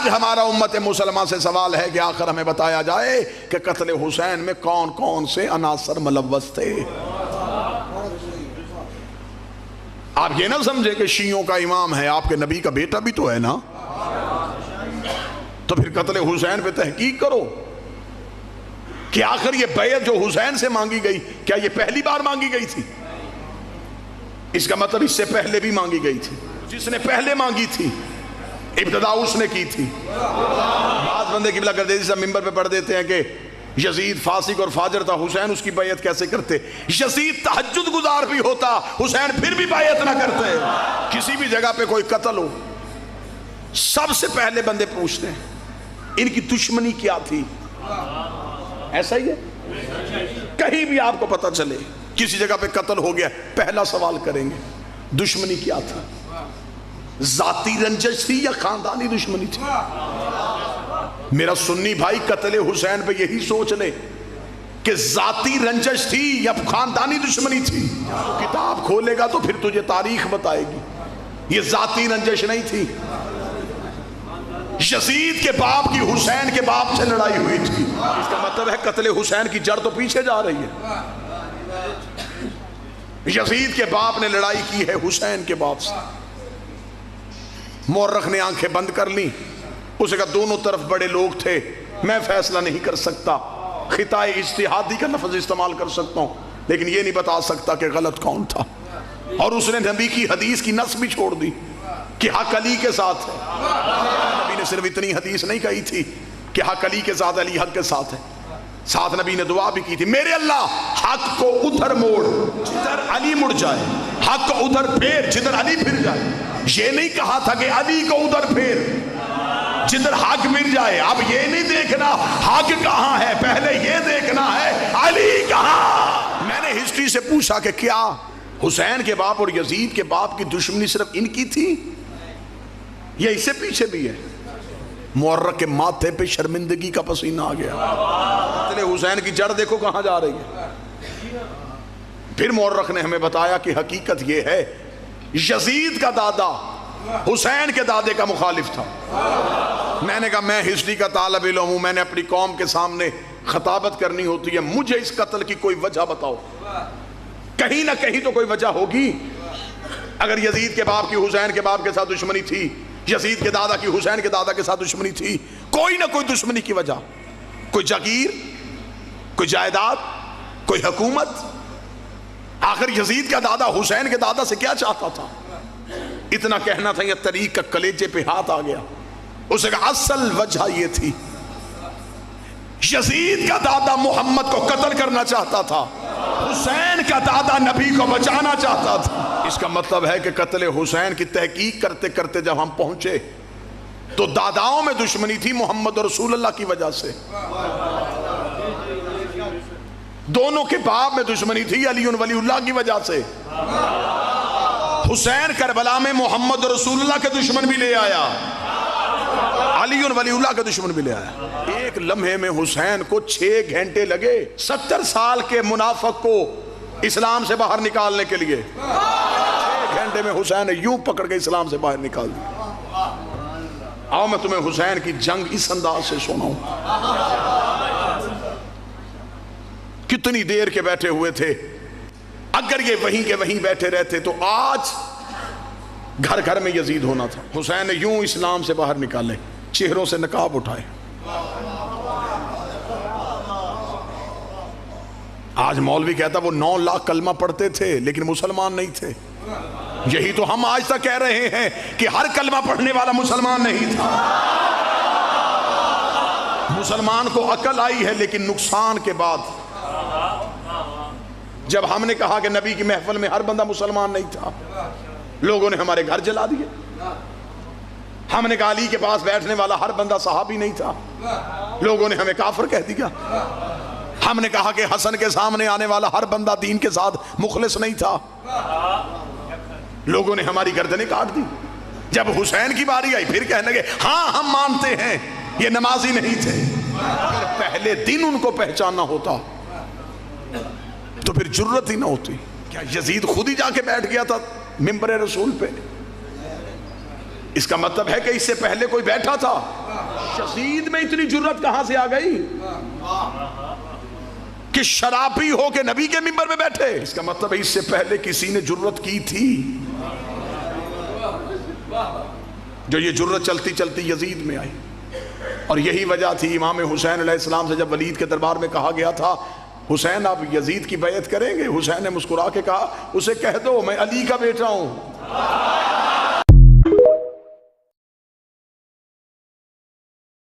آج ہمارا امت مسلمہ سے سوال ہے کہ آخر ہمیں بتایا جائے کہ قتل حسین میں کون کون سے عناصر ملوث تھے۔ آپ یہ نہ سمجھے کہ شیعوں کا امام ہے، آپ کے نبی کا بیٹا بھی تو ہے نا، تو پھر قتل حسین پہ تحقیق کرو کہ آخر یہ بیعت جو حسین سے مانگی گئی کیا یہ پہلی بار مانگی گئی تھی؟ اس کا مطلب اس سے پہلے بھی مانگی گئی تھی۔ جس نے پہلے مانگی تھی ابتدا اس نے کی تھی۔ بعض بندے قبلہ گردیزی سے ممبر پہ پڑھ دیتے ہیں کہ یزید فاسق اور فاجر تھا، حسین اس کی بیعت کیسے کرتے؟ یزید تہجد گزار بھی ہوتا، حسین پھر بھی بیعت نہ کرتے۔ کسی بھی جگہ پہ کوئی قتل ہو، سب سے پہلے بندے پوچھتے ہیں ان کی دشمنی کیا تھی؟ ایسا ہی ہے؟ کہیں بھی آپ کو پتہ چلے کسی جگہ پہ قتل ہو گیا، پہلا سوال کریں گے دشمنی کیا تھی؟ ذاتی رنجش تھی یا خاندانی دشمنی تھی؟ میرا سنی بھائی قتل حسین پہ یہی سوچ لے کہ ذاتی رنجش تھی یا خاندانی دشمنی تھی۔ کتاب کھولے گا تو پھر تجھے تاریخ بتائے گی، یہ ذاتی رنجش نہیں تھی۔ یزید کے باپ کی حسین کے باپ سے لڑائی ہوئی تھی، اس کا مطلب ہے قتل حسین کی جڑ تو پیچھے جا رہی ہے۔ یزید کے باپ نے لڑائی کی ہے حسین کے باپ سے۔ مورخ نے آنکھیں بند کر لیں، اسے کہا دونوں طرف بڑے لوگ تھے، میں فیصلہ نہیں کر سکتا، خطۂ اجتہادی کا لفظ استعمال کر سکتا ہوں لیکن یہ نہیں بتا سکتا کہ غلط کون تھا۔ اور اس نے نبی کی حدیث کی نص بھی چھوڑ دی کہ حق علی کے ساتھ ہے۔ نبی نے صرف اتنی حدیث نہیں کہی تھی کہ حق علی کے ساتھ، علی حق کے ساتھ ہے، ساتھ نبی نے دعا بھی کی تھی، میرے اللہ حق کو ادھر موڑ جدھر علی مڑ جائے، حق کو ادھر پھیر جدھر علی پھر جائے۔ یہ نہیں کہا تھا کہ علی کو ادھر پھیر جدھر حق مل جائے۔ اب یہ نہیں دیکھنا حق کہاں ہے، پہلے یہ دیکھنا ہے علی کہاں۔ میں نے ہسٹری سے پوچھا کہ کیا حسین کے باپ اور یزید کے باپ کی دشمنی صرف ان کی تھی یا اس سے پیچھے بھی ہے؟ مورخ کے ماتھے پہ شرمندگی کا پسینہ آ گیا۔ قتل حسین کی جڑ دیکھو کہاں جا رہی ہے۔ پھر مورخ نے ہمیں بتایا کہ حقیقت یہ ہے یزید کا دادا حسین کے دادے کا مخالف تھا۔ میں نے کہا میں ہسٹری کا طالب علم ہوں، میں نے اپنی قوم کے سامنے خطابت کرنی ہوتی ہے، مجھے اس قتل کی کوئی وجہ بتاؤ، کہیں نہ کہیں تو کوئی وجہ ہوگی۔ اگر یزید کے باپ کی حسین کے باپ کے ساتھ دشمنی تھی، یزید کے دادا کی حسین کے دادا کے ساتھ دشمنی تھی، کوئی نہ کوئی دشمنی کی وجہ، کوئی جاگیر، کوئی جائیداد، کوئی حکومت۔ آخر یزید کا دادا حسین کے دادا سے کیا چاہتا تھا؟ اتنا کہنا تھا یہ طریق کا کلیجے پہ ہاتھ آ گیا۔ اسے کہا اصل وجہ یہ تھی یزید کا دادا محمد کو قتل کرنا چاہتا تھا، حسین کا دادا نبی کو بچانا چاہتا تھا۔ اس کا مطلب ہے کہ قتل حسین کی تحقیق کرتے کرتے جب ہم پہنچے تو داداؤں میں دشمنی تھی محمد رسول اللہ کی وجہ سے، دونوں کے باپ میں دشمنی تھی علی ولی اللہ کی وجہ سے۔ حسین کربلا میں محمد رسول اللہ کے دشمن بھی لے آیا، علی ولی اللہ کے دشمن بھی لے آیا۔ ایک لمحے میں حسین کو 6 گھنٹے لگے 70 سال کے منافق کو اسلام سے باہر نکالنے کے لیے۔ 6 گھنٹے میں حسین نے یوں پکڑ کے اسلام سے باہر نکال دیا۔ آؤ میں تمہیں حسین کی جنگ اس انداز سے سناؤں۔ کتنی دیر کے بیٹھے ہوئے تھے، اگر یہ وہیں کے وہیں بیٹھے رہتے تو آج گھر گھر میں یزید ہونا تھا۔ حسین نے یوں اسلام سے باہر نکالے، چہروں سے نقاب اٹھائے۔ آج مولوی کہتا وہ 9 لاکھ کلمہ پڑھتے تھے لیکن مسلمان نہیں تھے۔ یہی تو ہم آج تک کہہ رہے ہیں کہ ہر کلمہ پڑھنے والا مسلمان نہیں تھا۔ مسلمان کو عقل آئی ہے لیکن نقصان کے بعد۔ جب ہم نے کہا کہ نبی کی محفل میں ہر بندہ مسلمان نہیں تھا، لوگوں نے ہمارے گھر جلا دیے۔ ہم نے کہا علی کے پاس بیٹھنے والا ہر بندہ صحابی نہیں تھا، لوگوں نے ہمیں کافر کہہ دیا۔ ہم نے کہا کہ حسن کے سامنے آنے والا ہر بندہ دین کے ساتھ مخلص نہیں تھا، لوگوں نے ہماری گردنیں کاٹ دی۔ جب حسین کی باری آئی پھر کہنے لگے ہاں ہم مانتے ہیں یہ نمازی نہیں تھے۔ اگر پہلے دن ان کو پہچاننا ہوتا تو پھر جرت ہی نہ ہوتی۔ کیا یزید خود ہی جا کے بیٹھ گیا تھا ممبر رسول پہ؟ اس کا مطلب ہے کہ اس سے پہلے کوئی بیٹھا تھا۔ یزید میں اتنی جرت کہاں سے آ گئی کہ شرابی ہو کے نبی کے منبر میں بیٹھے؟ اس کا مطلب ہے اس سے پہلے کسی نے جرت کی تھی، جو یہ جرت چلتی چلتی یزید میں آئی۔ اور یہی وجہ تھی امام حسین علیہ السلام سے جب ولید کے دربار میں کہا گیا تھا حسین آپ یزید کی بیعت کریں گے؟ حسین نے مسکرا کے کہا اسے کہہ دو میں علی کا بیٹا ہوں۔